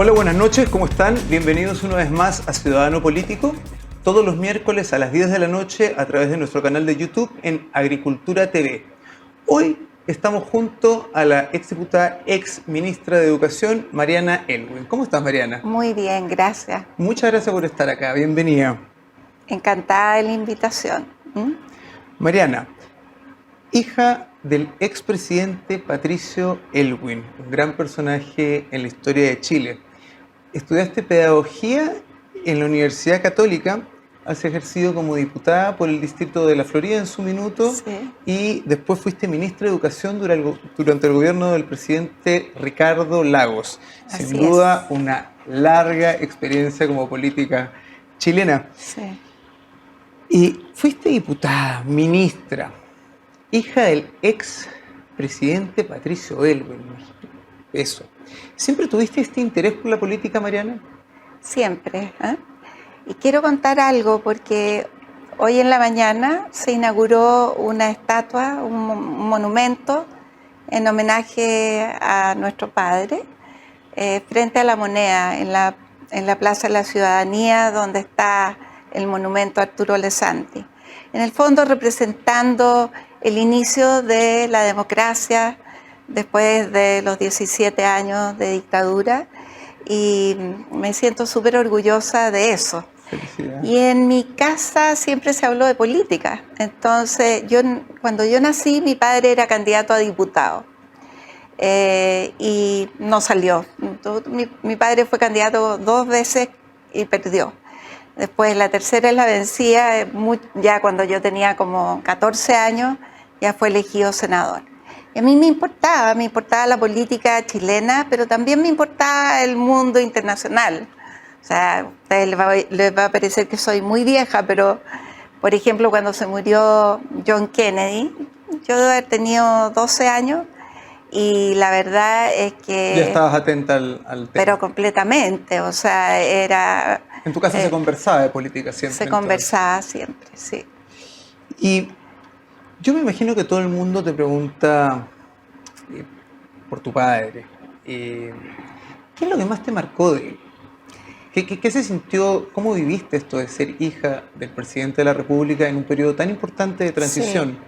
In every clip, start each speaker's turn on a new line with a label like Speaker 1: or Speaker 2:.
Speaker 1: Hola, buenas noches, ¿cómo están? Bienvenidos una vez más a Ciudadano Político, todos los miércoles a las 10 de la noche a través de nuestro canal de YouTube en Agricultura TV. Hoy estamos junto a la exdiputada, ex ministra de Educación, Mariana Elwin. ¿Cómo estás, Mariana?
Speaker 2: Muy bien, gracias.
Speaker 1: Muchas gracias por estar acá, bienvenida.
Speaker 2: Encantada de la invitación.
Speaker 1: Mariana, hija del expresidente Patricio Elwin, un gran personaje en la historia de Chile. Estudiaste pedagogía en la Universidad Católica, has ejercido como diputada por el distrito de La Florida en su minuto,
Speaker 2: Sí.
Speaker 1: y después fuiste ministra de Educación durante el gobierno del presidente Ricardo Lagos.
Speaker 2: Así
Speaker 1: Sin duda,
Speaker 2: es.
Speaker 1: una larga experiencia como política chilena.
Speaker 2: Sí.
Speaker 1: Y fuiste diputada, ministra, hija del ex presidente Patricio Elwin. Eso. ¿Siempre tuviste este interés por la política, Mariana?
Speaker 2: Siempre. Y quiero contar algo porque hoy en la mañana se inauguró una estatua, un monumento en homenaje a nuestro padre, frente a la Moneda, en la Plaza de la Ciudadanía, donde está el monumento a Arturo Lesanti. En el fondo representando el inicio de la democracia después de los 17 años de dictadura, y me siento súper orgullosa de eso.
Speaker 1: Felicidades.
Speaker 2: Y en mi casa siempre se habló de política. Entonces, cuando yo nací, mi padre era candidato a diputado. Y no salió. Mi padre fue candidato 2 veces y perdió. Después la tercera es la vencida, ya cuando yo tenía como 14 años, ya fue elegido senador. Y a mí me importaba la política chilena, pero también me importaba el mundo internacional. O sea, a ustedes les va a parecer que soy muy vieja, pero, por ejemplo, cuando se murió John Kennedy, yo debo haber tenido 12 años, y la verdad es que...
Speaker 1: Ya estabas atenta al tema.
Speaker 2: Pero completamente, o sea, era...
Speaker 1: En tu casa se conversaba de política siempre.
Speaker 2: Se conversaba siempre, sí.
Speaker 1: Y yo me imagino que todo el mundo te pregunta por tu padre. ¿Qué es lo que más te marcó de él? ¿Qué se sintió? ¿Cómo viviste esto de ser hija del presidente de la República en un periodo tan importante de transición?
Speaker 2: Sí.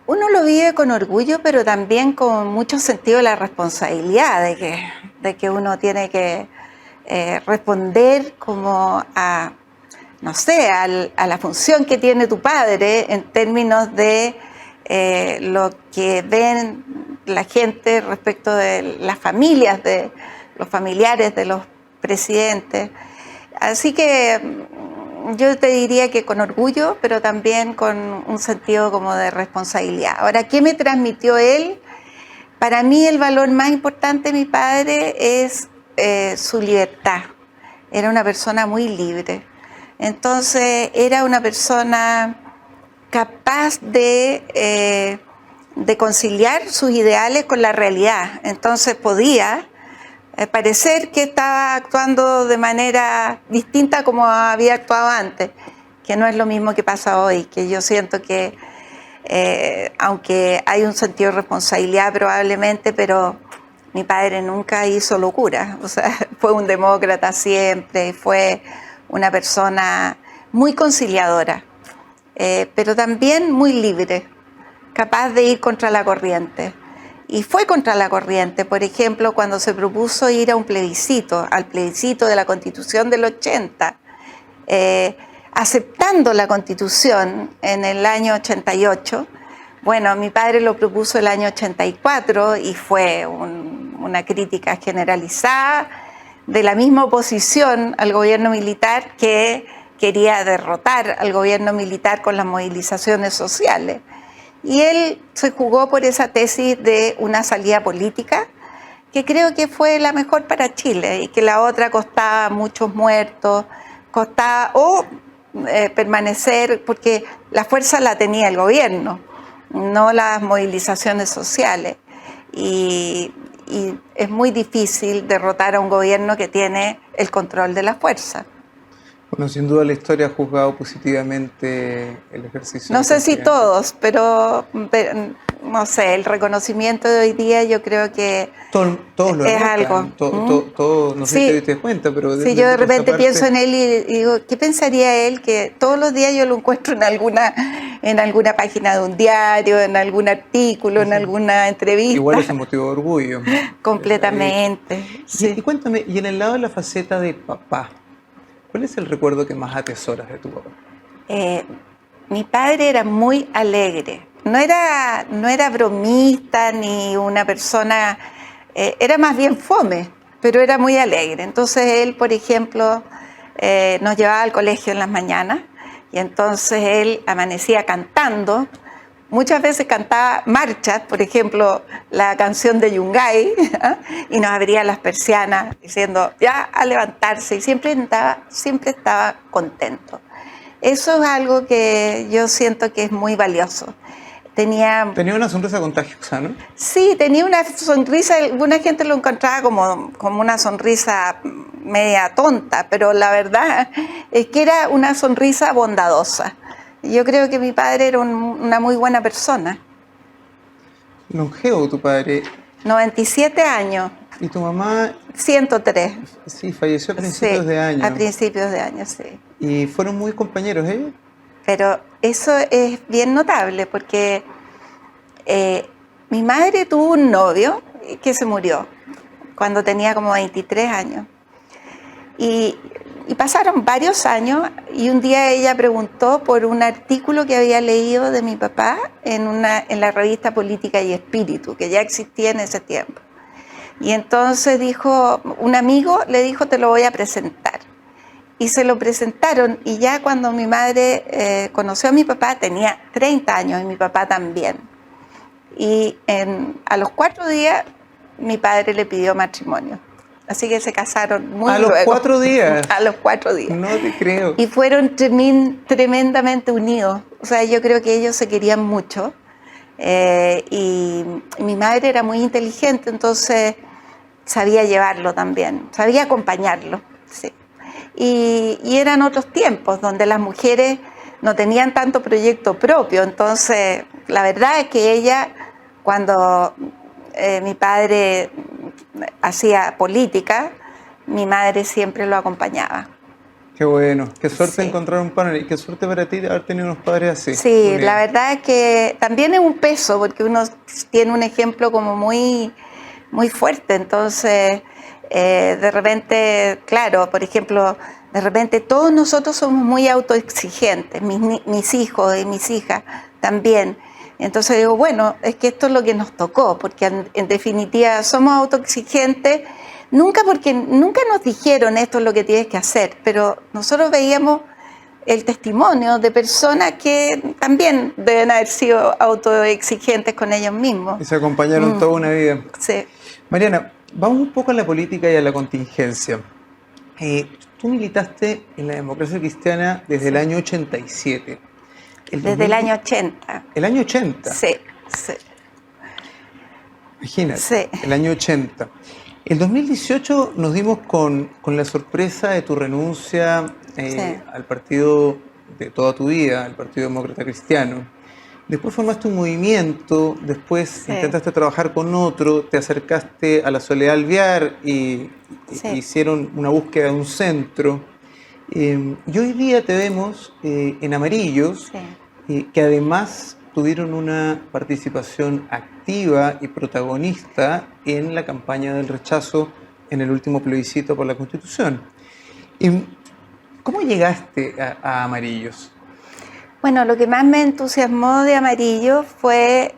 Speaker 2: Uno lo vive con orgullo, pero también con mucho sentido de la responsabilidad de que uno tiene que responder como a, no sé, a la función que tiene tu padre en términos de lo que ven la gente respecto de las familias, de los familiares de los presidentes. Así que yo te diría que con orgullo, pero también con un sentido como de responsabilidad. Ahora, ¿qué me transmitió él? Para mí el valor más importante de mi padre es su libertad. Era una persona muy libre. Entonces, era una persona capaz de conciliar sus ideales con la realidad. Entonces, podía parecer que estaba actuando de manera distinta como había actuado antes, que no es lo mismo que pasa hoy, que yo siento que aunque hay un sentido de responsabilidad probablemente, pero mi padre nunca hizo locura, o sea, fue un demócrata siempre, fue una persona muy conciliadora, pero también muy libre, capaz de ir contra la corriente. Y fue contra la corriente, por ejemplo, cuando se propuso ir a un plebiscito, al plebiscito de la Constitución del 80, aceptando la Constitución en el año 88. Bueno, mi padre lo propuso el año 84 y fue una crítica generalizada de la misma oposición al gobierno militar, que quería derrotar al gobierno militar con las movilizaciones sociales. Y él se jugó por esa tesis de una salida política, que creo que fue la mejor para Chile, y que la otra costaba muchos muertos, costaba permanecer, porque la fuerza la tenía el gobierno, no las movilizaciones sociales. Y es muy difícil derrotar a un gobierno que tiene el control de la fuerza.
Speaker 1: Bueno, sin duda la historia ha juzgado positivamente el ejercicio
Speaker 2: No
Speaker 1: del
Speaker 2: sé si
Speaker 1: presidente.
Speaker 2: todos, pero no sé, el reconocimiento de hoy día yo creo que
Speaker 1: Todos lo
Speaker 2: es algo.
Speaker 1: evocan, no sé si te
Speaker 2: Sí,
Speaker 1: diste cuenta, pero
Speaker 2: sí, yo de
Speaker 1: por esa
Speaker 2: repente pienso
Speaker 1: parte,
Speaker 2: en él y digo, ¿qué pensaría él? Que todos los días yo lo encuentro en alguna página de un diario, en algún artículo, en alguna
Speaker 1: igual
Speaker 2: entrevista,
Speaker 1: es un motivo de orgullo. Eh,
Speaker 2: completamente,
Speaker 1: y
Speaker 2: sí.
Speaker 1: cuéntame, y en el lado de la faceta de papá, ¿cuál es el recuerdo que más atesoras de tu papá?
Speaker 2: Eh, Mi padre era muy alegre, no era bromista ni una persona, era más bien fome, pero era muy alegre. Entonces él, por ejemplo, nos llevaba al colegio en las mañanas y entonces él amanecía cantando. Muchas veces cantaba marchas, por ejemplo, la canción de Yungay, ¿ah? Y nos abría las persianas diciendo ya a levantarse y siempre estaba contento. Eso es algo que yo siento que es muy valioso. Tenía,
Speaker 1: Tenía una sonrisa contagiosa, ¿no?
Speaker 2: sí, tenía una sonrisa, alguna gente lo encontraba como una sonrisa media tonta, pero la verdad es que era una sonrisa bondadosa. Yo creo que mi padre era una muy buena persona.
Speaker 1: Longevo tu padre.
Speaker 2: 97 años,
Speaker 1: Y tu mamá,
Speaker 2: 103,
Speaker 1: sí, falleció a
Speaker 2: sí,
Speaker 1: principios de
Speaker 2: a
Speaker 1: año.
Speaker 2: principios de año, sí.
Speaker 1: Y fueron muy compañeros ellos.
Speaker 2: Pero eso es bien notable porque Eh, mi madre tuvo un novio que se murió cuando tenía como 23 años. Y, y pasaron varios años y un día ella preguntó por un artículo que había leído de mi papá en la revista Política y Espíritu, que ya existía en ese tiempo. Y entonces dijo, un amigo le dijo, te lo voy a presentar. Y se lo presentaron y ya cuando mi madre conoció a mi papá tenía 30 años y mi papá también. Y a los 4 días mi padre le pidió matrimonio. Así que se casaron muy
Speaker 1: A los
Speaker 2: luego,
Speaker 1: 4 días.
Speaker 2: a los 4 días.
Speaker 1: No te creo.
Speaker 2: Y fueron tremendamente unidos. O sea, yo creo que ellos se querían mucho. Y mi madre era muy inteligente, entonces sabía llevarlo también, sabía acompañarlo. Sí. Y eran otros tiempos donde las mujeres no tenían tanto proyecto propio, entonces la verdad es que ella, cuando mi padre hacía política, mi madre siempre lo acompañaba.
Speaker 1: Qué bueno. Qué suerte
Speaker 2: Sí.
Speaker 1: encontrar un panel. Y qué suerte para ti haber tenido unos padres así.
Speaker 2: Sí, la
Speaker 1: Unidos.
Speaker 2: verdad es que también es un peso porque uno tiene un ejemplo como muy fuerte, entonces de repente, claro, por ejemplo, de repente todos nosotros somos muy autoexigentes, mis hijos y mis hijas también. Entonces digo, bueno, es que esto es lo que nos tocó, porque en definitiva somos autoexigentes, nunca porque nunca nos dijeron esto es lo que tienes que hacer, pero nosotros veíamos el testimonio de personas que también deben haber sido autoexigentes con ellos mismos.
Speaker 1: Y se acompañaron toda una vida.
Speaker 2: Sí.
Speaker 1: Mariana, vamos un poco a la política y a la contingencia. Tú militaste en la democracia cristiana desde el año 87.
Speaker 2: Desde el año 80.
Speaker 1: El año 80.
Speaker 2: Sí, sí,
Speaker 1: Imagínate,
Speaker 2: sí.
Speaker 1: el año 80. El 2018 nos dimos con la sorpresa de tu renuncia
Speaker 2: Sí.
Speaker 1: al partido de toda tu vida, al Partido Demócrata Cristiano. Después formaste un movimiento, después
Speaker 2: Sí.
Speaker 1: intentaste trabajar con otro, te acercaste a la Soledad Alvear y
Speaker 2: Sí.
Speaker 1: hicieron una búsqueda de un centro. Y hoy día te vemos en Amarillos,
Speaker 2: Sí.
Speaker 1: que además tuvieron una participación activa y protagonista en la campaña del rechazo en el último plebiscito por la Constitución. ¿Cómo llegaste a Amarillos?
Speaker 2: Bueno, lo que más me entusiasmó de Amarillo fue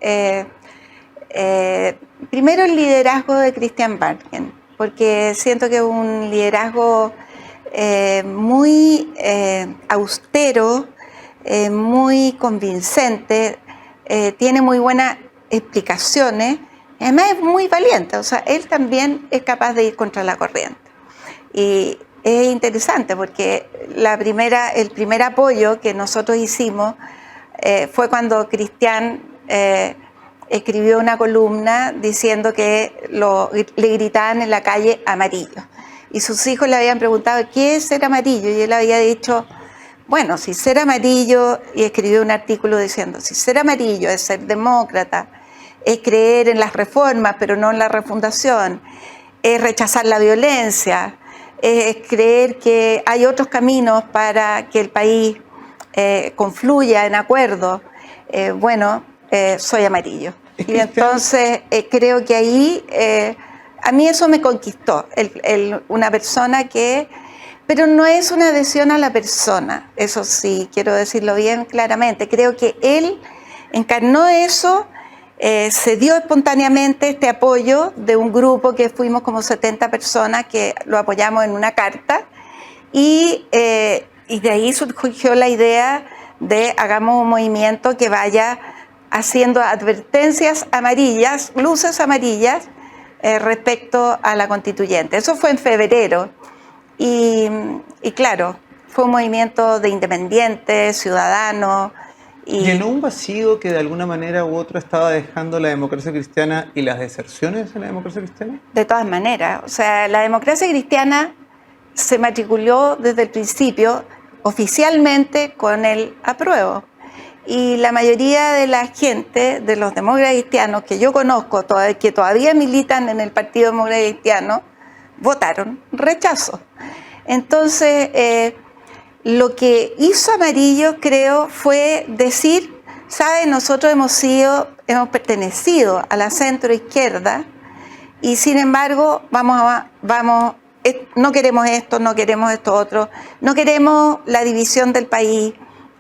Speaker 2: primero el liderazgo de Christian Barken, porque siento que es un liderazgo muy austero, muy convincente, tiene muy buenas explicaciones, además es muy valiente, o sea, él también es capaz de ir contra la corriente. Y es interesante porque el primer apoyo que nosotros hicimos fue cuando Cristian escribió una columna diciendo que le gritaban en la calle amarillo. y sus hijos le habían preguntado ¿qué es ser amarillo? Y él había dicho, bueno, si ser amarillo, y escribió un artículo diciendo, si ser amarillo es ser demócrata, es creer en las reformas pero no en la refundación, es rechazar la violencia, es creer que hay otros caminos para que el país confluya en acuerdo, soy amarillo. Y entonces creo que ahí, a mí eso me conquistó, una persona que, pero no es una adhesión a la persona, eso sí, quiero decirlo bien claramente, creo que él encarnó eso, se dio espontáneamente este apoyo de un grupo que fuimos como 70 personas que lo apoyamos en una carta y de ahí surgió la idea de hagamos un movimiento que vaya haciendo advertencias amarillas, luces amarillas respecto a la constituyente. Eso fue en febrero y claro, fue un movimiento de independientes, ciudadanos.
Speaker 1: ¿Llenó un vacío que de alguna manera u otra estaba dejando la democracia cristiana y las deserciones en la democracia cristiana?
Speaker 2: De todas maneras, o sea, la democracia cristiana se matriculó desde el principio oficialmente con el apruebo. Y la mayoría de la gente, de los demócratas cristianos que yo conozco, que todavía militan en el Partido Demócrata Cristiano, votaron rechazo. Entonces, lo que hizo Amarillo, creo, fue decir, ¿sabe? Nosotros hemos pertenecido a la centro izquierda y sin embargo no queremos esto, no queremos esto otro, no queremos la división del país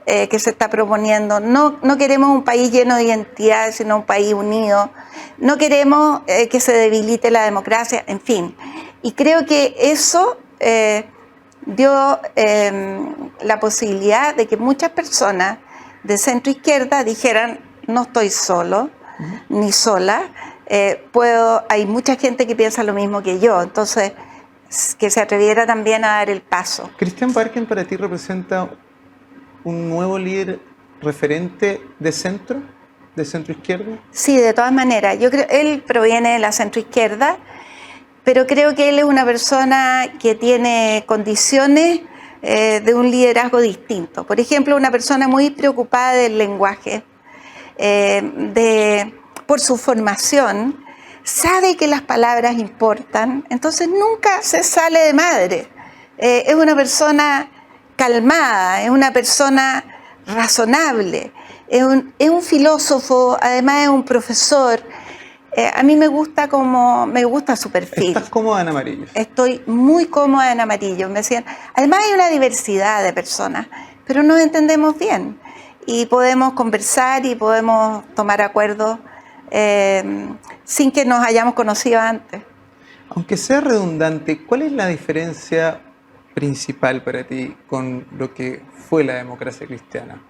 Speaker 2: que se está proponiendo, no queremos un país lleno de identidades, sino un país unido, no queremos que se debilite la democracia, en fin. Y creo que eso dio la posibilidad de que muchas personas de centro izquierda dijeran, no estoy solo, ni sola, hay mucha gente que piensa lo mismo que yo, entonces que se atreviera también a dar el paso.
Speaker 1: ¿Christian Barken para ti representa un nuevo líder referente de centro izquierda?
Speaker 2: Sí, de todas maneras. Yo creo él proviene de la centro izquierda, pero creo que él es una persona que tiene condiciones de un liderazgo distinto. Por ejemplo, una persona muy preocupada del lenguaje, por su formación, sabe que las palabras importan, entonces nunca se sale de madre. Es una persona calmada, es una persona razonable, es un filósofo, además es un profesor. A mí me gusta su perfil.
Speaker 1: ¿Estás cómoda en Amarillo?
Speaker 2: Estoy muy cómoda en Amarillo. Me decían, además hay una diversidad de personas, pero nos entendemos bien y podemos conversar y podemos tomar acuerdos sin que nos hayamos conocido antes.
Speaker 1: Aunque sea redundante, ¿cuál es la diferencia principal para ti con lo que fue la democracia cristiana?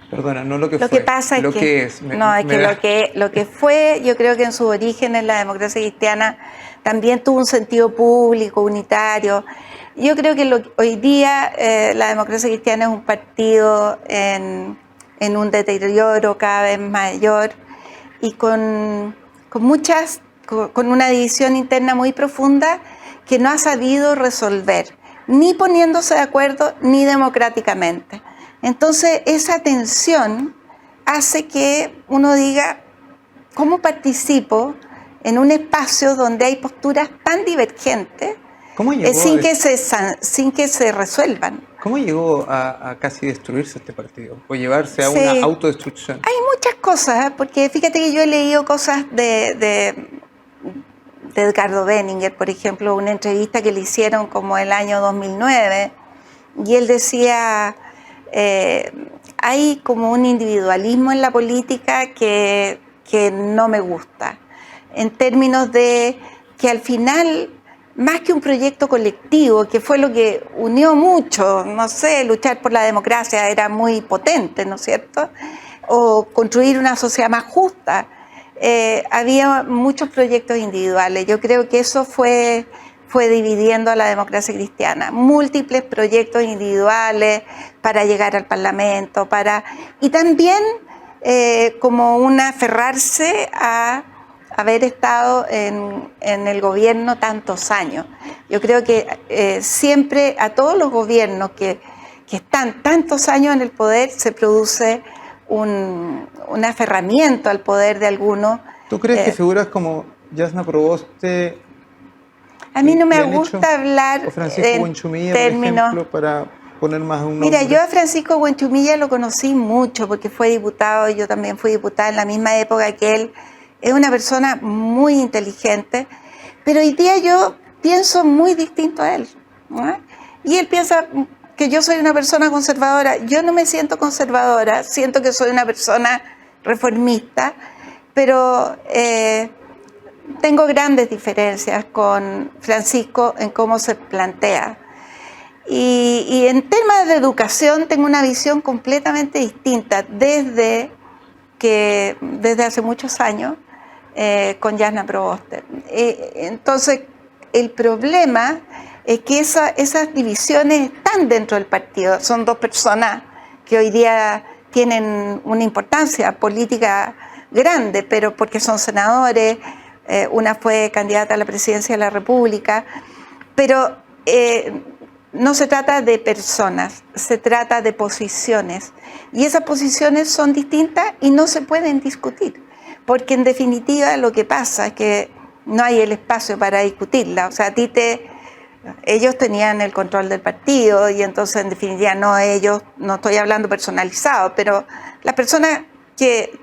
Speaker 1: Perdona, no lo que fue,
Speaker 2: que pasa
Speaker 1: lo
Speaker 2: es
Speaker 1: que es.
Speaker 2: Lo que fue, yo creo que en sus orígenes la democracia cristiana también tuvo un sentido público, unitario. Yo creo que hoy día la democracia cristiana es un partido en un deterioro cada vez mayor y con una división interna muy profunda que no ha sabido resolver, ni poniéndose de acuerdo, ni democráticamente. Entonces, esa tensión hace que uno diga, ¿cómo participo en un espacio donde hay posturas tan divergentes sin que se resuelvan?
Speaker 1: ¿Cómo llegó a casi destruirse este partido? ¿O llevarse a una autodestrucción?
Speaker 2: Hay muchas cosas, porque fíjate que yo he leído cosas de Edgardo Benninger, por ejemplo, una entrevista que le hicieron como el año 2009, y él decía, hay como un individualismo en la política que no me gusta, en términos de que al final, más que un proyecto colectivo, que fue lo que unió mucho, no sé, luchar por la democracia era muy potente, ¿no es cierto?, o construir una sociedad más justa, había muchos proyectos individuales. Yo creo que eso fue dividiendo a la democracia cristiana, múltiples proyectos individuales para llegar al Parlamento, y también como un aferrarse a haber estado en el gobierno tantos años. Yo creo que siempre a todos los gobiernos que están tantos años en el poder se produce un aferramiento al poder de algunos.
Speaker 1: ¿Tú crees que figuras como Jasna Proboste
Speaker 2: a mí no me
Speaker 1: han
Speaker 2: gusta
Speaker 1: hecho,
Speaker 2: hablar
Speaker 1: o Francisco
Speaker 2: en
Speaker 1: Buenchumilla,
Speaker 2: términos...
Speaker 1: por ejemplo, para poner más un nombre?
Speaker 2: Mira, yo a Francisco Buenchumilla lo conocí mucho porque fue diputado, y yo también fui diputada en la misma época que él. Es una persona muy inteligente, pero hoy día yo pienso muy distinto a él, ¿no? Y él piensa que yo soy una persona conservadora. Yo no me siento conservadora, siento que soy una persona reformista, pero tengo grandes diferencias con Francisco en cómo se plantea. Y en temas de educación tengo una visión completamente distinta desde hace muchos años con Jasna Proboste. Entonces, el problema es que esas divisiones están dentro del partido. Son dos personas que hoy día tienen una importancia política grande, pero porque son senadores, una fue candidata a la presidencia de la República, pero no se trata de personas, se trata de posiciones. Y esas posiciones son distintas y no se pueden discutir, porque en definitiva lo que pasa es que no hay el espacio para discutirla. O sea, ellos tenían el control del partido y entonces en definitiva no estoy hablando personalizado, pero las personas que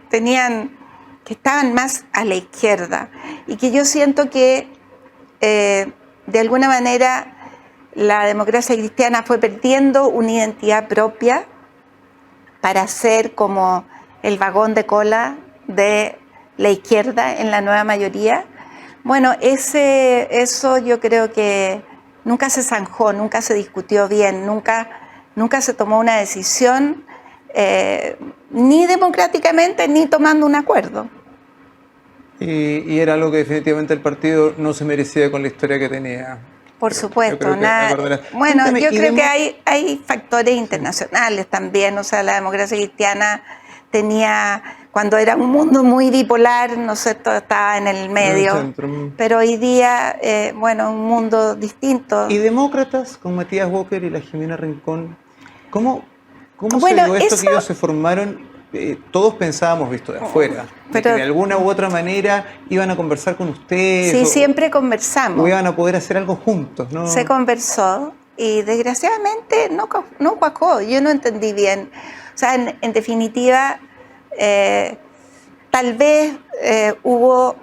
Speaker 2: estaban más a la izquierda y que yo siento que de alguna manera la democracia cristiana fue perdiendo una identidad propia para ser como el vagón de cola de la izquierda en la nueva mayoría. Bueno, eso yo creo que nunca se zanjó, nunca se discutió bien, nunca se tomó una decisión, ni democráticamente ni tomando un acuerdo.
Speaker 1: Y era algo que definitivamente el partido no se merecía con la historia que tenía.
Speaker 2: Por supuesto,
Speaker 1: Bueno,
Speaker 2: yo creo que hay factores internacionales también. O sea, la democracia cristiana tenía, cuando era un mundo muy bipolar, ¿no es cierto?, estaba en el medio, pero hoy día, un mundo distinto.
Speaker 1: ¿Y demócratas con Matías Walker y la Jimena Rincón? ¿Cómo se dio esto que ellos se formaron? Todos pensábamos, visto de afuera, pero que de alguna u otra manera iban a conversar con ustedes.
Speaker 2: Sí, siempre conversamos.
Speaker 1: O iban a poder hacer algo juntos, ¿no?
Speaker 2: Se conversó y desgraciadamente no cuajó. Yo no entendí bien. O sea, en definitiva, tal vez hubo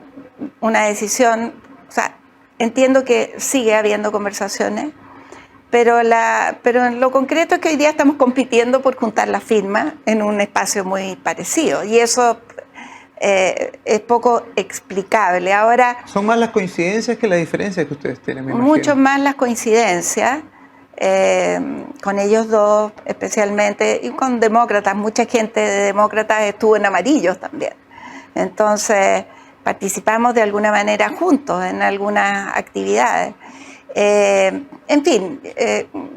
Speaker 2: una decisión. O sea, entiendo que sigue habiendo conversaciones, pero en lo concreto es que hoy día estamos compitiendo por juntar las firmas en un espacio muy parecido, y eso es poco explicable. Ahora,
Speaker 1: ¿son más las coincidencias que las diferencias que ustedes tienen? Me imagino.
Speaker 2: Mucho más las coincidencias, con ellos dos especialmente, y con demócratas. Mucha gente de demócratas estuvo en Amarillos también. Entonces, participamos de alguna manera juntos en algunas actividades. En fin,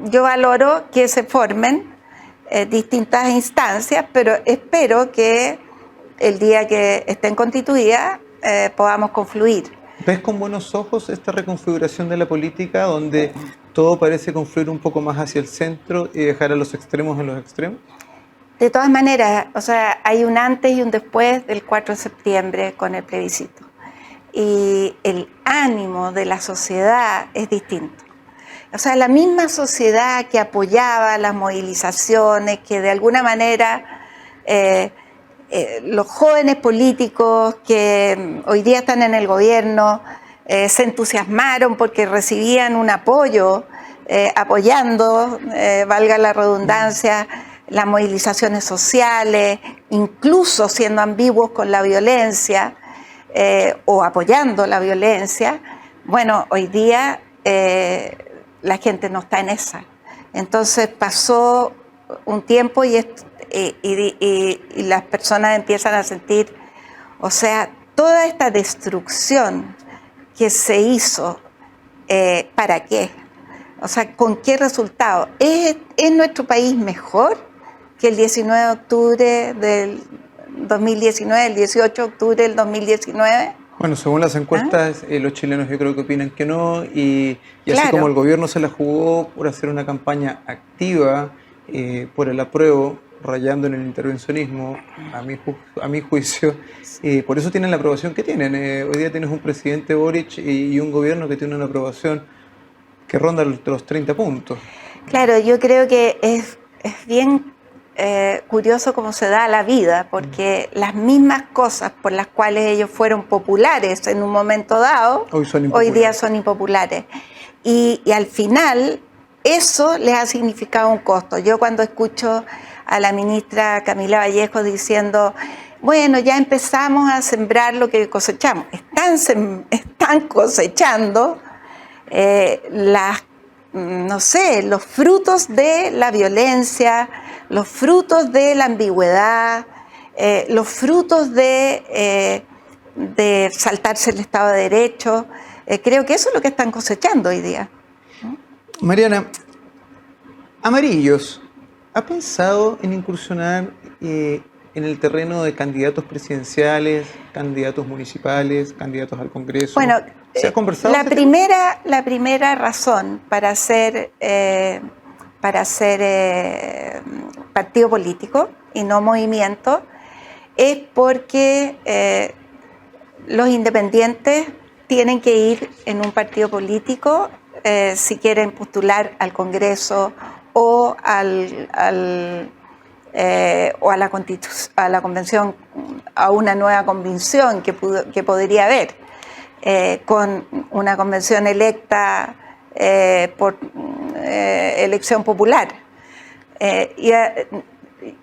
Speaker 2: yo valoro que se formen distintas instancias, pero espero que el día que estén constituidas podamos confluir.
Speaker 1: ¿Ves con buenos ojos esta reconfiguración de la política donde todo parece confluir un poco más hacia el centro y dejar a los extremos en los extremos?
Speaker 2: De todas maneras, o sea, hay un antes y un después del 4 de septiembre con el plebiscito. Y el ánimo de la sociedad es distinto. O sea, la misma sociedad que apoyaba las movilizaciones, que de alguna manera los jóvenes políticos que hoy día están en el gobierno se entusiasmaron porque recibían un apoyo, apoyando, valga la redundancia, las movilizaciones sociales, incluso siendo ambiguos con la violencia, o apoyando la violencia. Bueno, hoy día la gente no está en esa. Entonces pasó un tiempo y las personas empiezan a sentir, o sea, toda esta destrucción que se hizo, ¿para qué? O sea, ¿con qué resultado? ¿Es nuestro país mejor que el 19 de octubre del 2019, el 18 de octubre del 2019?
Speaker 1: Bueno, según las encuestas, los chilenos yo creo que opinan que no, y así
Speaker 2: Claro.
Speaker 1: como el gobierno se la jugó por hacer una campaña activa por el apruebo, rayando en el intervencionismo, a mi juicio, por eso tienen la aprobación que tienen. Hoy día tienes un presidente Boric y un gobierno que tiene una aprobación que ronda los 30 puntos.
Speaker 2: Claro, yo creo que es bien curioso cómo se da la vida, porque las mismas cosas por las cuales ellos fueron populares en un momento dado, hoy día son impopulares. Y al final eso les ha significado un costo. Yo cuando escucho a la ministra Camila Vallejo diciendo, bueno, ya empezamos a sembrar lo que cosechamos. Están cosechando los frutos de la violencia, los frutos de la ambigüedad, los frutos de saltarse el Estado de Derecho. Creo que eso es lo que están cosechando hoy día.
Speaker 1: Mariana, Amarillos, ¿ha pensado en incursionar en el terreno de candidatos presidenciales, candidatos municipales, candidatos al Congreso?
Speaker 2: Bueno,
Speaker 1: ¿se ha conversado?
Speaker 2: La primera razón para ser partido político y no movimiento es porque los independientes tienen que ir en un partido político si quieren postular al Congreso o a la convención, a una nueva convención que podría haber, con una convención electa por elección popular.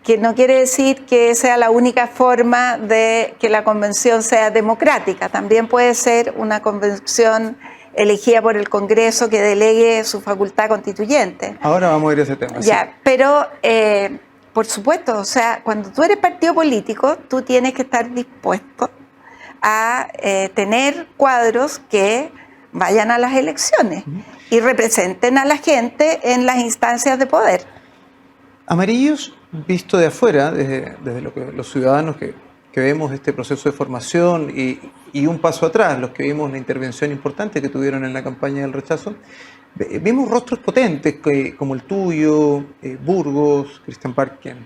Speaker 2: Que no quiere decir que sea la única forma de que la convención sea democrática. También puede ser una convención elegida por el Congreso que delegue su facultad constituyente.
Speaker 1: Ahora vamos a ir a ese tema.
Speaker 2: Ya,
Speaker 1: sí.
Speaker 2: Pero por supuesto, o sea, cuando tú eres partido político, tú tienes que estar dispuesto a tener cuadros que vayan a las elecciones y representen a la gente en las instancias de poder.
Speaker 1: Amarillos, visto de afuera, desde lo que los ciudadanos que vemos este proceso de formación y un paso atrás, los que vimos la intervención importante que tuvieron en la campaña del rechazo, vimos rostros potentes como el tuyo, Burgos, Cristian Parken,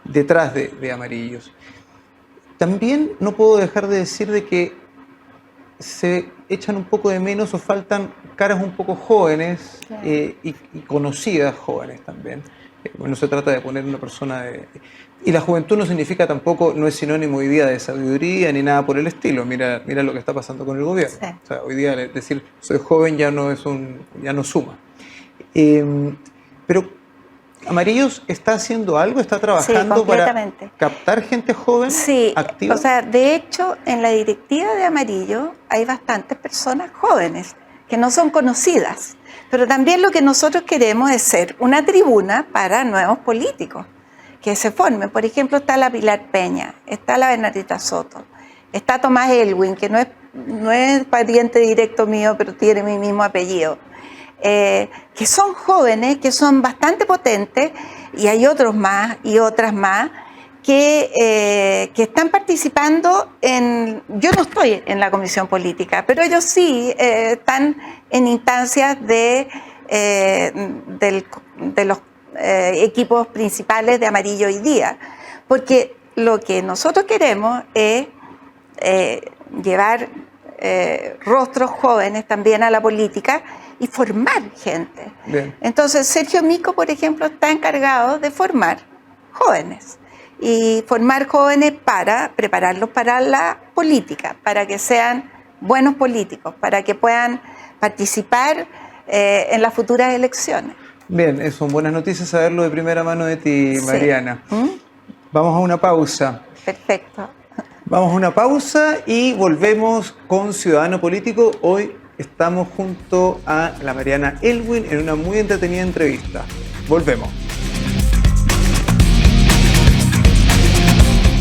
Speaker 1: detrás de Amarillos. También no puedo dejar de decir de que se echan un poco de menos o faltan caras un poco jóvenes y conocidas jóvenes también. No se trata de poner una persona y la juventud no significa tampoco, no es sinónimo hoy día de sabiduría ni nada por el estilo. Mira lo que está pasando con el gobierno. Sí. O sea, hoy día decir soy joven ya no suma. Pero Amarillos está haciendo algo, está trabajando para captar gente joven, activa.
Speaker 2: O sea, de hecho, en la directiva de Amarillo hay bastantes personas jóvenes que no son conocidas. Pero también lo que nosotros queremos es ser una tribuna para nuevos políticos que se formen. Por ejemplo, está la Pilar Peña, está la Bernardita Soto, está Tomás Elwin, que no es pariente directo mío, pero tiene mi mismo apellido. Que son jóvenes, que son bastante potentes, y hay otros más y otras más que están participando yo no estoy en la comisión política, pero ellos sí están en instancias de los equipos principales de Amarillo hoy día, porque lo que nosotros queremos es llevar rostros jóvenes también a la política y formar gente.
Speaker 1: Bien.
Speaker 2: Entonces Sergio Mico, por ejemplo, está encargado de formar jóvenes para prepararlos para la política, para que sean buenos políticos, para que puedan participar en las futuras elecciones.
Speaker 1: Bien, son buenas noticias saberlo de primera mano de ti, Mariana.
Speaker 2: Sí.
Speaker 1: Vamos a una pausa.
Speaker 2: Perfecto.
Speaker 1: Vamos a una pausa y volvemos con Ciudadano Político. Hoy estamos junto a la Mariana Elwin en una muy entretenida entrevista. Volvemos.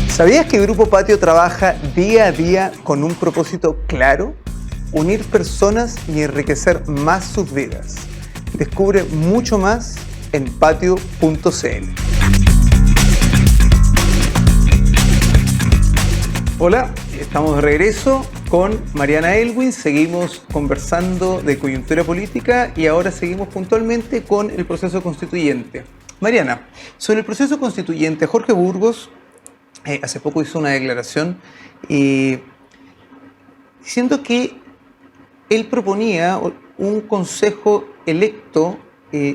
Speaker 1: ¿Sabías que Grupo Patio trabaja día a día con un propósito claro? Unir personas y enriquecer más sus vidas. Descubre mucho más en patio.cl. Hola, estamos de regreso con Mariana Elwin, seguimos conversando de coyuntura política y ahora seguimos puntualmente con el proceso constituyente. Mariana, sobre el proceso constituyente, Jorge Burgos hace poco hizo una declaración diciendo que él proponía un consejo electo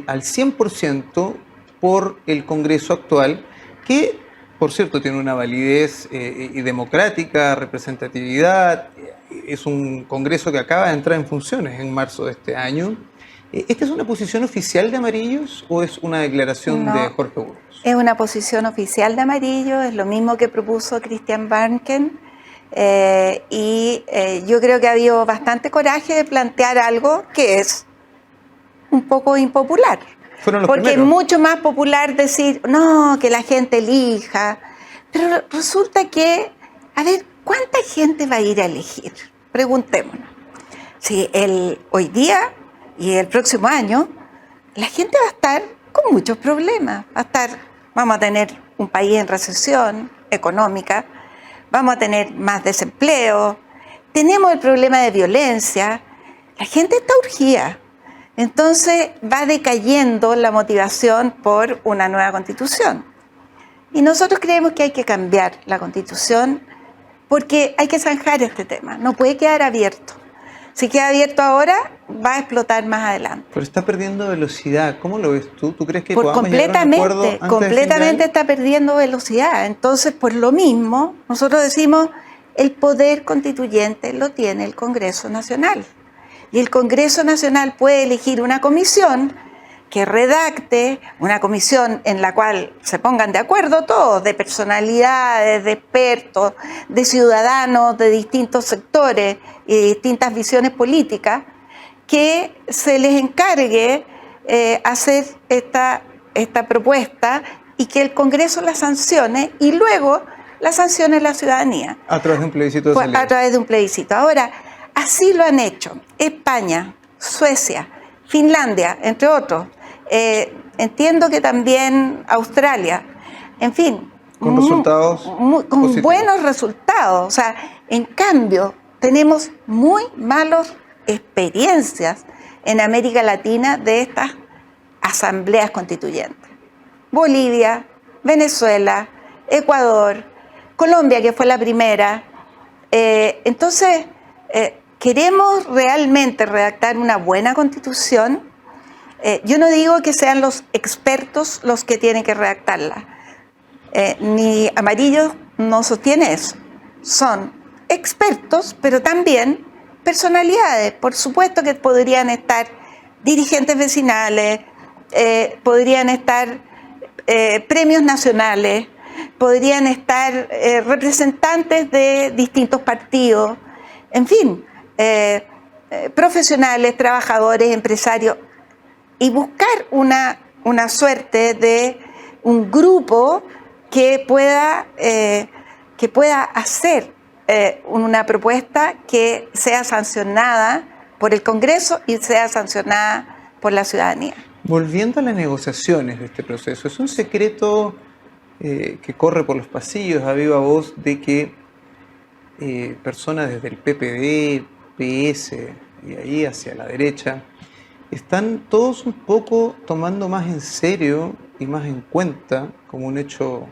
Speaker 1: al 100% por el Congreso actual, que por cierto tiene una validez democrática, representatividad, es un Congreso que acaba de entrar en funciones en marzo de este año. ¿Esta es una posición oficial de Amarillos o es una declaración de Jorge Burgos?
Speaker 2: Es una posición oficial de Amarillo, es lo mismo que propuso Christian Barnken, yo creo que ha habido bastante coraje de plantear algo que es un poco impopular. Porque primeros. Es mucho más popular decir, no, que la gente elija, pero resulta que, a ver, ¿cuánta gente va a ir a elegir? Preguntémonos. Si hoy día y el próximo año, la gente va a estar con muchos problemas. Vamos a tener un país en recesión económica, vamos a tener más desempleo, tenemos el problema de violencia, la gente está urgida. Entonces va decayendo la motivación por una nueva constitución. Y nosotros creemos que hay que cambiar la constitución porque hay que zanjar este tema, no puede quedar abierto. Si queda abierto ahora, va a explotar más adelante.
Speaker 1: Pero está perdiendo velocidad, ¿cómo lo ves tú? ¿Tú crees que podamos llegar a un acuerdo antes
Speaker 2: completamente está perdiendo velocidad. Entonces, por lo mismo, nosotros decimos, el poder constituyente lo tiene el Congreso Nacional. Y el Congreso Nacional puede elegir una comisión que redacte, una comisión en la cual se pongan de acuerdo todos, de personalidades, de expertos, de ciudadanos de distintos sectores y de distintas visiones políticas, que se les encargue hacer esta propuesta y que el Congreso la sancione y luego la sancione la ciudadanía.
Speaker 1: A través de un plebiscito de salida.
Speaker 2: A través de un plebiscito. Ahora, así lo han hecho España, Suecia, Finlandia, entre otros. Entiendo que también Australia. En fin.
Speaker 1: Con resultados
Speaker 2: con buenos resultados. O sea, en cambio, tenemos muy malas experiencias en América Latina de estas asambleas constituyentes. Bolivia, Venezuela, Ecuador, Colombia, que fue la primera. Entonces, ¿queremos realmente redactar una buena constitución? Yo no digo que sean los expertos los que tienen que redactarla. Ni Amarillo no sostiene eso. Son expertos, pero también personalidades. Por supuesto que podrían estar dirigentes vecinales, podrían estar premios nacionales, podrían estar representantes de distintos partidos, en fin, profesionales, trabajadores, empresarios, y buscar una suerte de un grupo que pueda hacer una propuesta que sea sancionada por el Congreso y sea sancionada por la ciudadanía.
Speaker 1: Volviendo a las negociaciones de este proceso, es un secreto que corre por los pasillos a viva voz de que personas desde el PPD, PS y ahí hacia la derecha están todos un poco tomando más en serio y más en cuenta, como un hecho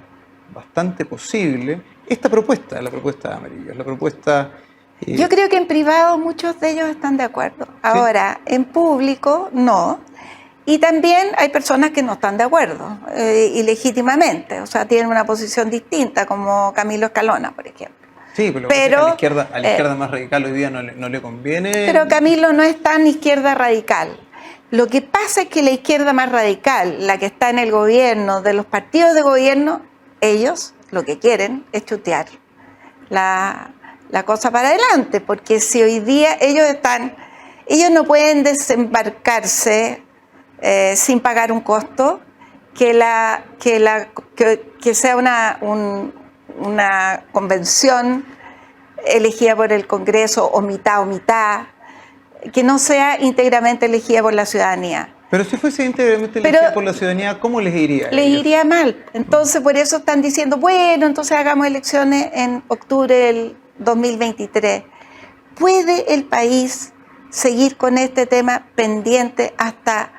Speaker 1: bastante posible, esta propuesta, la propuesta de Amarillos, la propuesta...
Speaker 2: Yo creo que en privado muchos de ellos están de acuerdo. Ahora, ¿sí? En público, no. Y también hay personas que no están de acuerdo, y legítimamente, o sea, tienen una posición distinta, como Camilo Escalona, por ejemplo.
Speaker 1: Sí, pero a la izquierda más radical hoy día no le conviene.
Speaker 2: Pero Camilo no es tan izquierda radical. Lo que pasa es que la izquierda más radical, la que está en el gobierno, de los partidos de gobierno, ellos lo que quieren es chutear la cosa para adelante, porque si hoy día ellos no pueden desembarcarse sin pagar un costo, que sea una convención elegida por el Congreso o mitad, que no sea íntegramente elegida por la ciudadanía.
Speaker 1: Pero si fuese íntegramente elegida por la ciudadanía, ¿cómo les iría a
Speaker 2: les
Speaker 1: ellos?
Speaker 2: iría mal. Entonces, por eso están diciendo, bueno, entonces hagamos elecciones en octubre del 2023. ¿Puede el país seguir con este tema pendiente hasta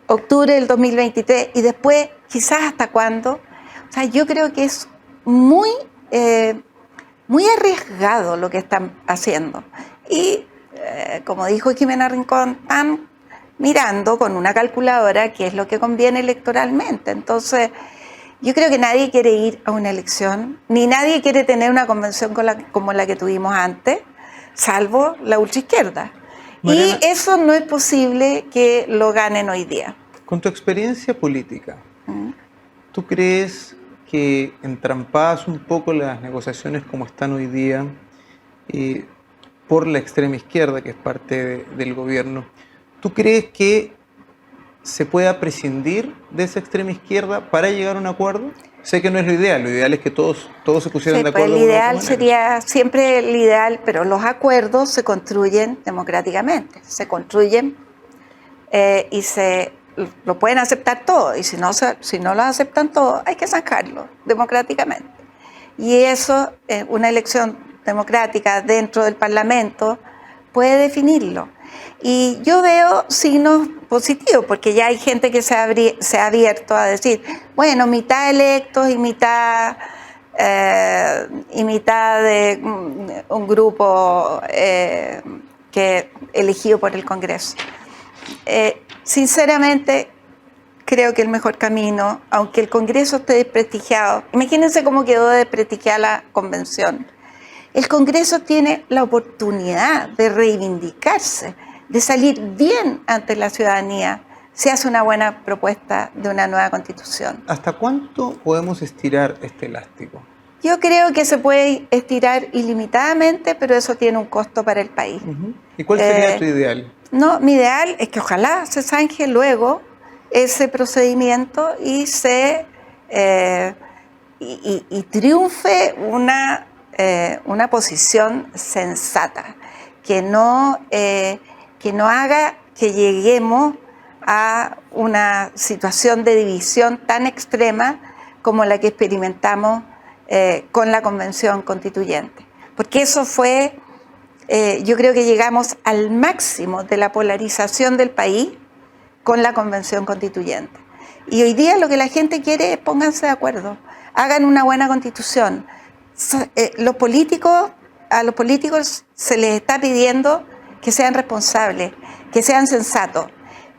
Speaker 2: octubre del 2023 y después quizás hasta cuándo? O sea, yo creo que es muy, muy arriesgado lo que están haciendo. Y como dijo Jimena Rincón, están mirando con una calculadora qué es lo que conviene electoralmente. Entonces, yo creo que nadie quiere ir a una elección, ni nadie quiere tener una convención como la que tuvimos antes, salvo la ultraizquierda.
Speaker 1: Mariana,
Speaker 2: Y eso no es posible que lo ganen hoy día.
Speaker 1: con tu experiencia política, ¿tú crees que entrampadas un poco las negociaciones como están hoy día por la extrema izquierda, que es parte del gobierno, ¿tú crees que se pueda prescindir de esa extrema izquierda para llegar a un acuerdo? Sé que no es lo ideal es que todos se pusieran
Speaker 2: Sí,
Speaker 1: de
Speaker 2: pues
Speaker 1: acuerdo.
Speaker 2: el ideal sería siempre el ideal, pero los acuerdos se construyen democráticamente, se construyen y lo pueden aceptar todos, y si no lo aceptan todos, hay que zanjarlo democráticamente. Y eso, una elección democrática dentro del Parlamento puede definirlo. Y yo veo signos positivos, porque ya hay gente que se ha abierto a decir, bueno, mitad electos y mitad de un grupo que elegido por el Congreso. Sinceramente, creo que el mejor camino, aunque el Congreso esté desprestigiado, imagínense cómo quedó desprestigiada la convención. El Congreso tiene la oportunidad de reivindicarse, de salir bien ante la ciudadanía, si hace una buena propuesta de una nueva constitución.
Speaker 1: ¿Hasta cuánto podemos estirar este elástico?
Speaker 2: Yo creo que se puede estirar ilimitadamente, pero eso tiene un costo para el país.
Speaker 1: ¿Y cuál sería tu ideal?
Speaker 2: No, mi ideal es que ojalá se zanje luego ese procedimiento y y triunfe una posición sensata, que no haga que lleguemos a una situación de división tan extrema como la que experimentamos con la Convención Constituyente. Porque eso fue, yo creo que llegamos al máximo de la polarización del país con la Convención Constituyente. Y hoy día lo que la gente quiere es pónganse de acuerdo, hagan una buena constitución. A los políticos se les está pidiendo que sean responsables, que sean sensatos,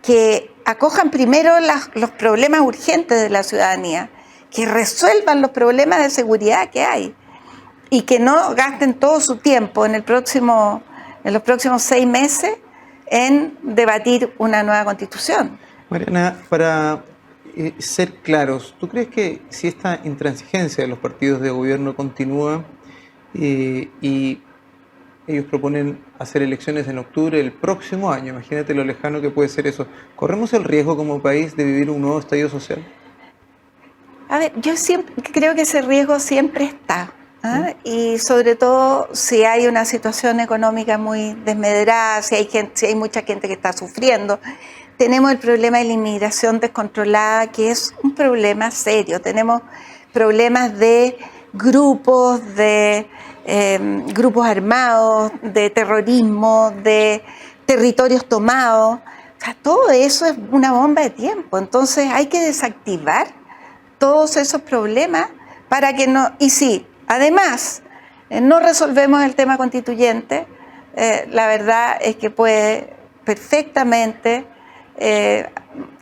Speaker 2: que acojan primero los problemas urgentes de la ciudadanía, que resuelvan los problemas de seguridad que hay y que no gasten todo su tiempo en los próximos 6 meses en debatir una nueva constitución.
Speaker 1: Mariana, para ser claros, ¿tú crees que si esta intransigencia de los partidos de gobierno continúa y ellos proponen hacer elecciones en octubre del próximo año, imagínate lo lejano que puede ser eso, ¿corremos el riesgo como país de vivir un nuevo estallido social?
Speaker 2: A ver, yo siempre creo que ese riesgo siempre está, y sobre todo si hay una situación económica muy desmedrada, si hay mucha gente que está sufriendo. Tenemos el problema de la inmigración descontrolada, que es un problema serio. Tenemos problemas de grupos armados, de terrorismo, de territorios tomados. O sea, todo eso es una bomba de tiempo. Entonces hay que desactivar todos esos problemas para que no... Y sí, además, no resolvemos el tema constituyente, la verdad es que puede perfectamente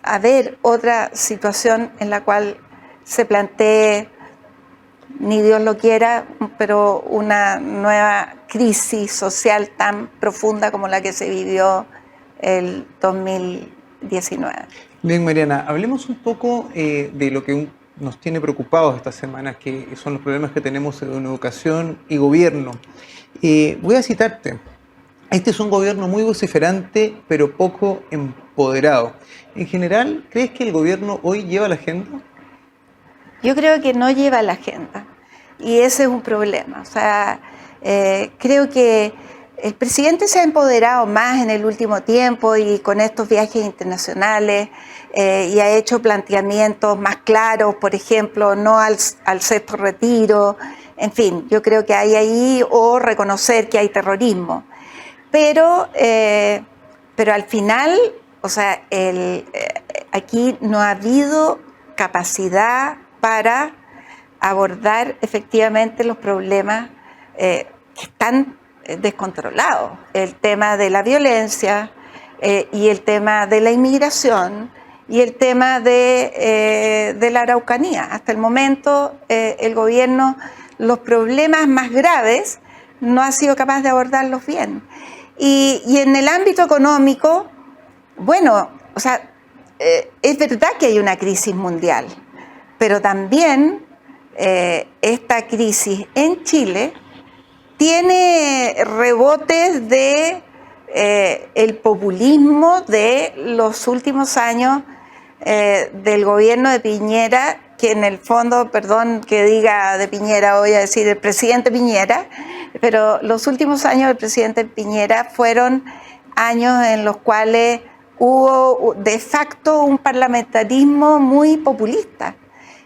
Speaker 2: haber otra situación en la cual se plantee, ni Dios lo quiera, pero una nueva crisis social tan profunda como la que se vivió el 2019.
Speaker 1: Bien, Mariana, hablemos un poco de lo que nos tiene preocupados estas semanas, que son los problemas que tenemos en educación y gobierno. Voy a citarte. Este es un gobierno muy vociferante, pero poco empoderado. En general, ¿crees que el gobierno hoy lleva la agenda?
Speaker 2: Yo creo que no lleva la agenda, y ese es un problema. O sea, creo que el presidente se ha empoderado más en el último tiempo y con estos viajes internacionales y ha hecho planteamientos más claros, por ejemplo, no al sexto retiro, en fin, yo creo que hay ahí, o reconocer que hay terrorismo. Pero al final, o sea, aquí no ha habido capacidad para abordar efectivamente los problemas que están descontrolados. El tema de la violencia y el tema de la inmigración y el tema de la Araucanía. Hasta el momento el gobierno, los problemas más graves, no ha sido capaz de abordarlos bien. Y en el ámbito económico, bueno, o sea, es verdad que hay una crisis mundial, pero también esta crisis en Chile tiene rebotes de el populismo de los últimos años del gobierno de Piñera, que en el fondo, perdón que diga de Piñera, voy a decir el presidente Piñera, pero los últimos años del presidente Piñera fueron años en los cuales hubo de facto un parlamentarismo muy populista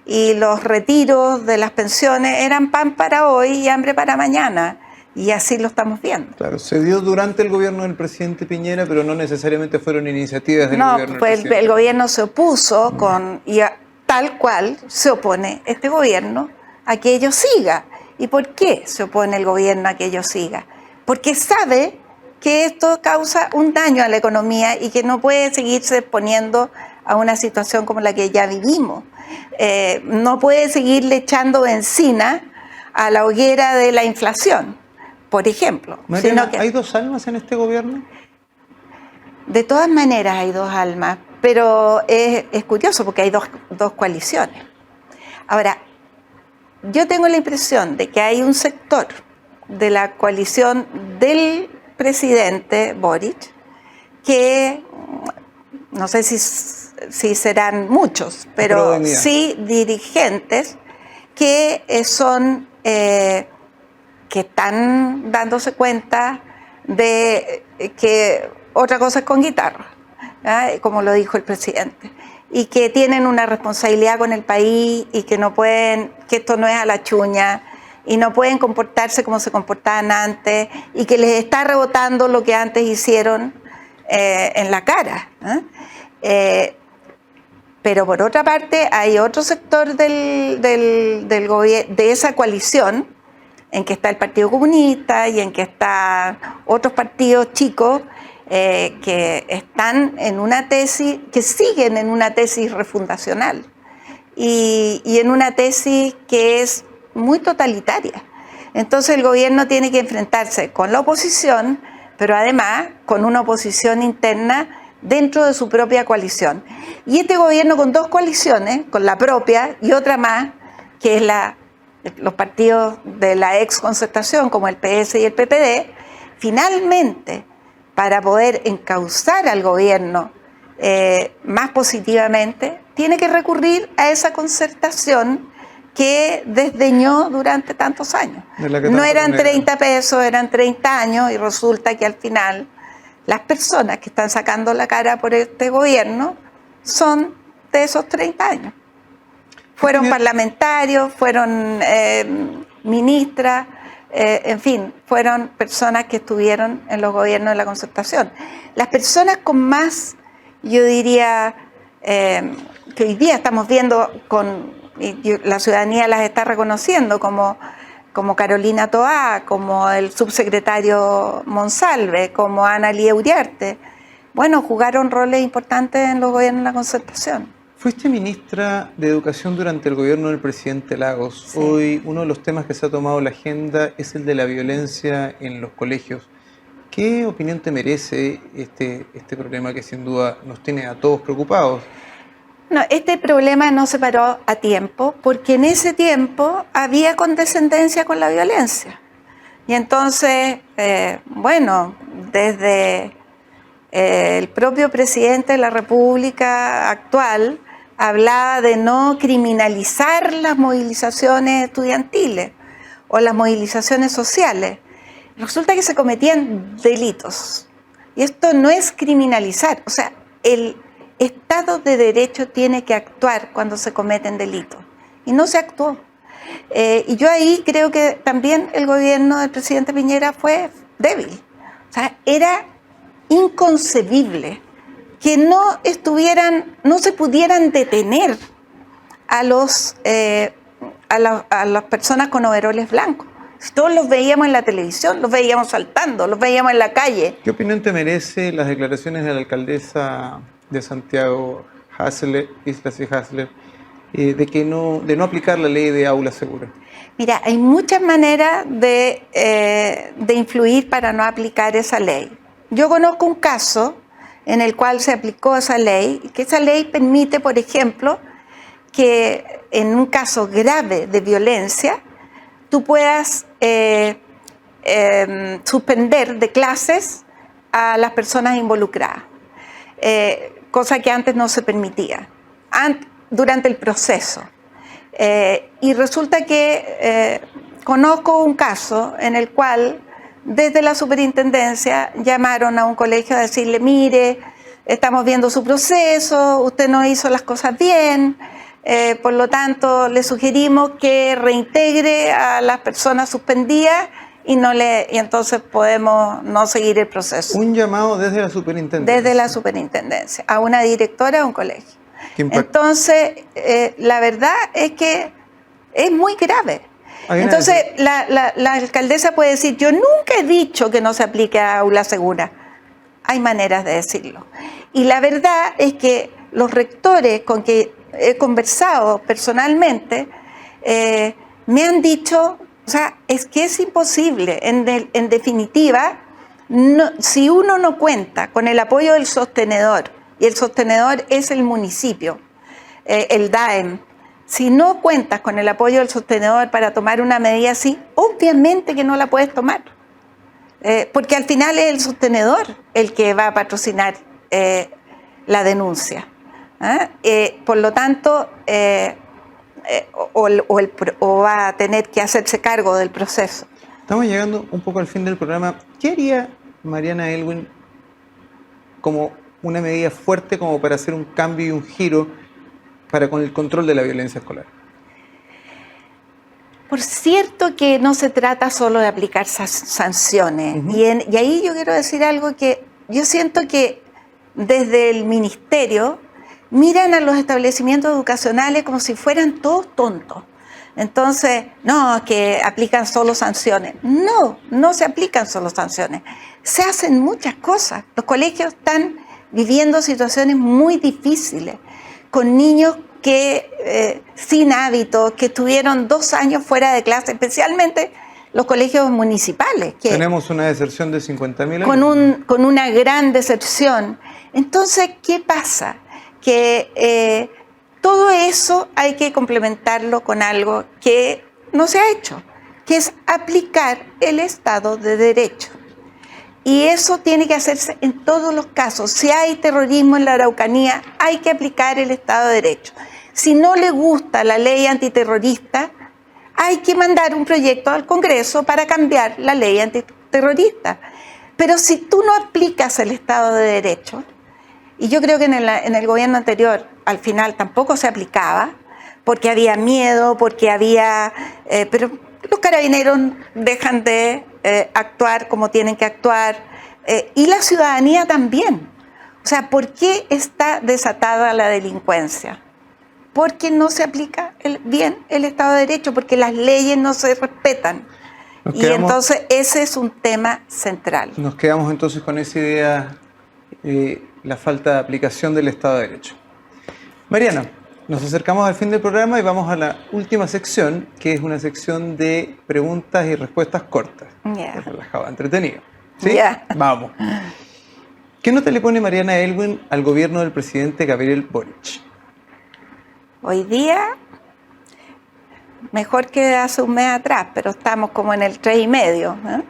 Speaker 2: y los retiros de las pensiones eran pan para hoy y hambre para mañana. Y así lo estamos viendo.
Speaker 1: Claro, se dio durante el gobierno del presidente Piñera, pero no necesariamente fueron iniciativas del gobierno del presidente.
Speaker 2: No, pues el gobierno se opuso tal cual se opone este gobierno a que ello siga. ¿Y por qué se opone el gobierno a que ello siga? Porque sabe que esto causa un daño a la economía y que no puede seguirse exponiendo a una situación como la que ya vivimos. No puede seguirle echando benzina a la hoguera de la inflación, por ejemplo.
Speaker 1: Mariana, ¿hay dos almas en este gobierno?
Speaker 2: De todas maneras hay dos almas, pero es curioso porque hay dos coaliciones. Ahora, yo tengo la impresión de que hay un sector de la coalición del presidente Boric que, no sé si serán muchos, pero sí dirigentes que son... que están dándose cuenta de que otra cosa es con guitarra, ¿eh? Como lo dijo el presidente, y que tienen una responsabilidad con el país y que no pueden, que esto no es a la chuña y no pueden comportarse como se comportaban antes y que les está rebotando lo que antes hicieron en la cara, ¿eh? Pero por otra parte hay otro sector del gobierno, de esa coalición, en que está el Partido Comunista y en que están otros partidos chicos que están en una tesis, que siguen en una tesis refundacional y en una tesis que es muy totalitaria. Entonces el gobierno tiene que enfrentarse con la oposición, pero además con una oposición interna dentro de su propia coalición. Y este gobierno con dos coaliciones, con la propia y otra más, que es los partidos de la ex concertación como el PS y el PPD, finalmente, para poder encauzar al gobierno más positivamente, tiene que recurrir a esa concertación que desdeñó durante tantos años. No eran 30 pesos, eran 30 años y resulta que al final las personas que están sacando la cara por este gobierno son de esos 30 años. Fueron parlamentarios, fueron ministras, en fin, fueron personas que estuvieron en los gobiernos de la concertación. Las personas con más, yo diría, que hoy día estamos viendo, la ciudadanía las está reconociendo, como Carolina Toá, como el subsecretario Monsalve, como Ana Lía Uriarte, bueno, jugaron roles importantes en los gobiernos de la concertación.
Speaker 1: Fuiste ministra de Educación durante el gobierno del presidente Lagos. Sí. Hoy uno de los temas que se ha tomado en la agenda es el de la violencia en los colegios. ¿Qué opinión te merece este problema que sin duda nos tiene a todos preocupados?
Speaker 2: No, este problema no se paró a tiempo porque en ese tiempo había condescendencia con la violencia. Y entonces, bueno, desde el propio presidente de la República actual hablaba de no criminalizar las movilizaciones estudiantiles o las movilizaciones sociales. resulta que se cometían delitos. Y esto no es criminalizar, o sea, el Estado de Derecho tiene que actuar cuando se cometen delitos. Y no se actuó. Y yo ahí creo que también el gobierno del presidente Piñera fue débil. O sea, era inconcebible que no se pudieran detener a las personas con overoles blancos. Todos los veíamos en la televisión, los veíamos saltando, los veíamos en la calle.
Speaker 1: ¿Qué opinión te merece las declaraciones de la alcaldesa de Santiago, Islas y Hasler, de no aplicar la ley de aula segura?
Speaker 2: Mira, hay muchas maneras de influir para no aplicar esa ley. Yo conozco un caso en el cual se aplicó esa ley, y que esa ley permite, por ejemplo, que en un caso grave de violencia, tú puedas suspender de clases a las personas involucradas, cosa que antes no se permitía, durante el proceso. Y resulta que conozco un caso en el cual desde la superintendencia llamaron a un colegio a decirle: mire, estamos viendo su proceso, usted no hizo las cosas bien, por lo tanto le sugerimos que reintegre a las personas suspendidas y entonces podemos no seguir el proceso.
Speaker 1: Un llamado desde la superintendencia.
Speaker 2: Desde la superintendencia, a una directora de un colegio. Entonces, la verdad es que es muy grave. Entonces, la alcaldesa puede decir: yo nunca he dicho que no se aplique a aula segura. Hay maneras de decirlo. Y la verdad es que los rectores con que he conversado personalmente me han dicho, o sea, es que es imposible. En definitiva, si uno no cuenta con el apoyo del sostenedor, y el sostenedor es el municipio, el DAEM, si no cuentas con el apoyo del sostenedor para tomar una medida así, obviamente que no la puedes tomar. Porque al final es el sostenedor el que va a patrocinar la denuncia. Por lo tanto, o va a tener que hacerse cargo del proceso.
Speaker 1: Estamos llegando un poco al fin del programa. ¿Qué haría Mariana Elwin como una medida fuerte como para hacer un cambio y un giro con el control de la violencia escolar?
Speaker 2: Por cierto que no se trata solo de aplicar sanciones. Y ahí yo quiero decir algo que yo siento que desde el ministerio miran a los establecimientos educacionales como si fueran todos tontos. Entonces, no, que aplican solo sanciones. No, no se aplican solo sanciones. Se hacen muchas cosas. Los colegios están viviendo situaciones muy difíciles, con niños que sin hábitos, que estuvieron 2 años fuera de clase, especialmente los colegios municipales. Que
Speaker 1: tenemos una deserción de 50.000
Speaker 2: con una gran deserción. Entonces, ¿qué pasa? Que todo eso hay que complementarlo con algo que no se ha hecho, que es aplicar el Estado de Derecho. Y eso tiene que hacerse en todos los casos. Si hay terrorismo en la Araucanía, hay que aplicar el Estado de Derecho. Si no le gusta la ley antiterrorista, hay que mandar un proyecto al Congreso para cambiar la ley antiterrorista. Pero si tú no aplicas el Estado de Derecho, y yo creo que en el gobierno anterior al final tampoco se aplicaba, porque había miedo, pero los carabineros dejan de actuar como tienen que actuar, y la ciudadanía también. O sea, ¿por qué está desatada la delincuencia? Porque no se aplica bien el Estado de Derecho, porque las leyes no se respetan. Entonces ese es un tema central.
Speaker 1: Nos quedamos entonces con esa idea, la falta de aplicación del Estado de Derecho. Mariana, nos acercamos al fin del programa y vamos a la última sección, que es una sección de preguntas y respuestas cortas.
Speaker 2: Yeah.
Speaker 1: Relajado, entretenido. ¿Sí?
Speaker 2: Yeah.
Speaker 1: Vamos. ¿Qué nota le pone Mariana Elwin al gobierno del presidente Gabriel Boric?
Speaker 2: Hoy día, mejor que hace un mes atrás, pero estamos como en el 3,5.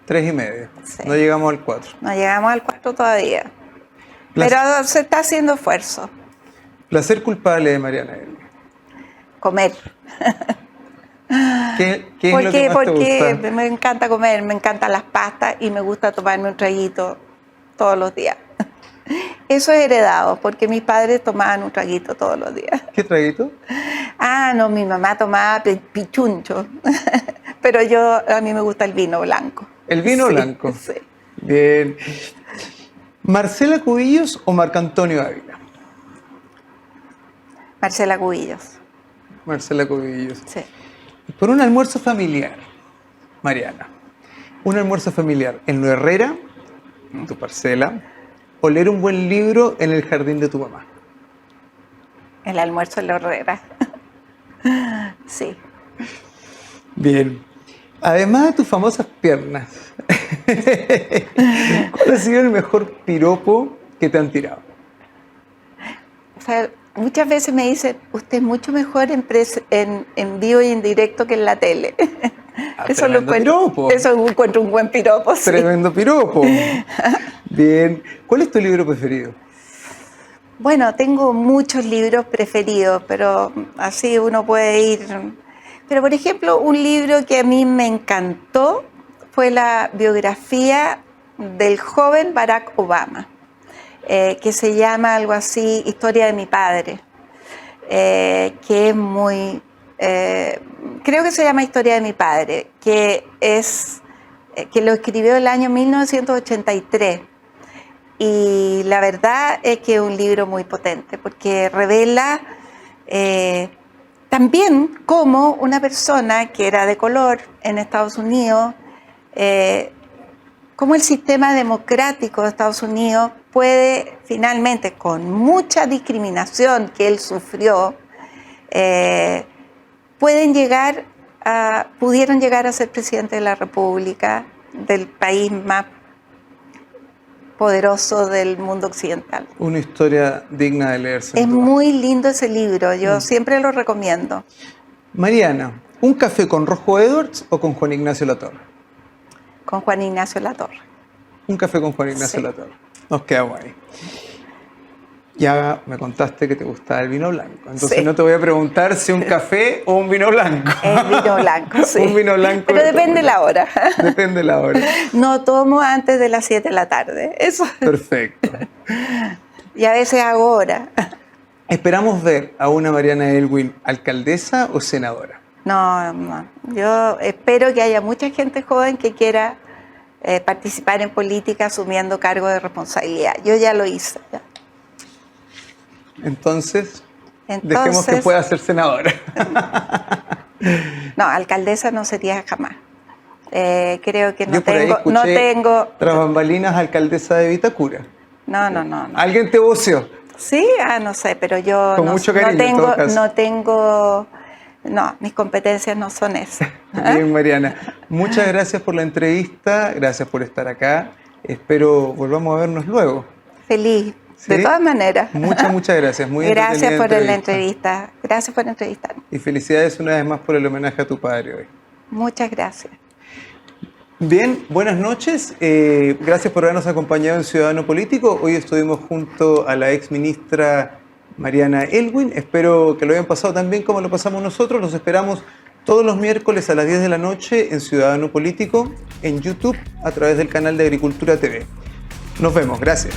Speaker 1: 3,5.
Speaker 2: Sí.
Speaker 1: No llegamos al 4.
Speaker 2: No llegamos al 4 todavía. Pero se está haciendo esfuerzo.
Speaker 1: Placer culpable de Mariana Elwin.
Speaker 2: Comer.
Speaker 1: ¿Qué es lo que más te
Speaker 2: Porque
Speaker 1: gusta?
Speaker 2: me encanta comer, me encantan las pastas y me gusta tomarme un traguito todos los días. Eso es heredado, porque mis padres tomaban un traguito todos los días.
Speaker 1: ¿Qué traguito?
Speaker 2: Ah, no, mi mamá tomaba pichuncho, pero a mí me gusta el vino blanco.
Speaker 1: El vino
Speaker 2: Sí,
Speaker 1: blanco.
Speaker 2: sí.
Speaker 1: Bien. ¿Marcela Cubillos o Marco Antonio Ávila?
Speaker 2: Marcela Cubillos.
Speaker 1: Marcela Cubillos.
Speaker 2: Sí.
Speaker 1: Por un almuerzo familiar, Mariana. Un almuerzo familiar en Lo Herrera, en tu parcela, o leer un buen libro en el jardín de tu mamá.
Speaker 2: El almuerzo en la Herrera. Sí.
Speaker 1: Bien. Además de tus famosas piernas, ¿cuál ha sido el mejor piropo que te han tirado?
Speaker 2: O sea, muchas veces me dicen, usted es mucho mejor en vivo y en directo que en la tele. Eso lo
Speaker 1: Tremendo
Speaker 2: encuentro,
Speaker 1: piropo.
Speaker 2: eso encuentro un buen piropo, sí.
Speaker 1: Tremendo piropo. Bien. ¿Cuál es tu libro preferido?
Speaker 2: Bueno, tengo muchos libros preferidos, pero así uno puede ir. Pero, por ejemplo, un libro que a mí me encantó fue la biografía del joven Barack Obama, que se llama algo así, Historia de mi padre, que es muy, creo que se llama Historia de mi padre, que lo escribió el año 1983. Y la verdad es que es un libro muy potente, porque revela también cómo una persona que era de color en Estados Unidos, cómo el sistema democrático de Estados Unidos puede finalmente, con mucha discriminación que él sufrió, pudieron llegar a ser presidente de la República, del país más poderoso del mundo occidental.
Speaker 1: Una historia digna de leerse.
Speaker 2: Es muy lindo ese libro, yo siempre lo recomiendo.
Speaker 1: Mariana, ¿un café con Rojo Edwards o con Juan Ignacio Latorre?
Speaker 2: Con Juan Ignacio Latorre.
Speaker 1: Un café con Juan Ignacio
Speaker 2: Sí.
Speaker 1: Latorre. Nos quedamos ahí. Ya me contaste que te gustaba el vino blanco. Entonces
Speaker 2: Sí.
Speaker 1: no te voy a preguntar si un café o un vino blanco.
Speaker 2: Es vino blanco, sí.
Speaker 1: Un vino blanco.
Speaker 2: Pero depende la hora.
Speaker 1: Depende la hora.
Speaker 2: No tomo antes de las 7 de la tarde. Eso.
Speaker 1: Perfecto.
Speaker 2: Y a veces hago hora.
Speaker 1: ¿Esperamos ver a una Mariana Elwin alcaldesa o senadora?
Speaker 2: No. Yo espero que haya mucha gente joven que quiera participar en política asumiendo cargos de responsabilidad. Yo ya lo hice. Ya.
Speaker 1: Entonces, dejemos que pueda ser senadora.
Speaker 2: No, alcaldesa no sería jamás. Creo que
Speaker 1: Yo por ahí escuché
Speaker 2: no tengo.
Speaker 1: tras bambalinas alcaldesa de Vitacura.
Speaker 2: No.
Speaker 1: ¿Alguien te voció?
Speaker 2: Sí, no sé, pero yo
Speaker 1: Con mucho cariño, en todo caso.
Speaker 2: No, mis competencias no son esas.
Speaker 1: Bien, Mariana. Muchas gracias por la entrevista, gracias por estar acá. Espero volvamos a vernos luego.
Speaker 2: Feliz, de
Speaker 1: ¿Sí?
Speaker 2: todas maneras.
Speaker 1: Muchas gracias. Muy
Speaker 2: Gracias
Speaker 1: entretenida
Speaker 2: por la entrevista. Gracias por entrevistarme.
Speaker 1: Y felicidades una vez más por el homenaje a tu padre hoy.
Speaker 2: Muchas gracias.
Speaker 1: Bien, buenas noches. Gracias por habernos acompañado en Ciudadano Político. Hoy estuvimos junto a la ex ministra Mariana Elwin. Espero que lo hayan pasado tan bien como lo pasamos nosotros. Los esperamos todos los miércoles a las 10 de la noche en Ciudadano Político, en YouTube, a través del canal de Agricultura TV. Nos vemos. Gracias.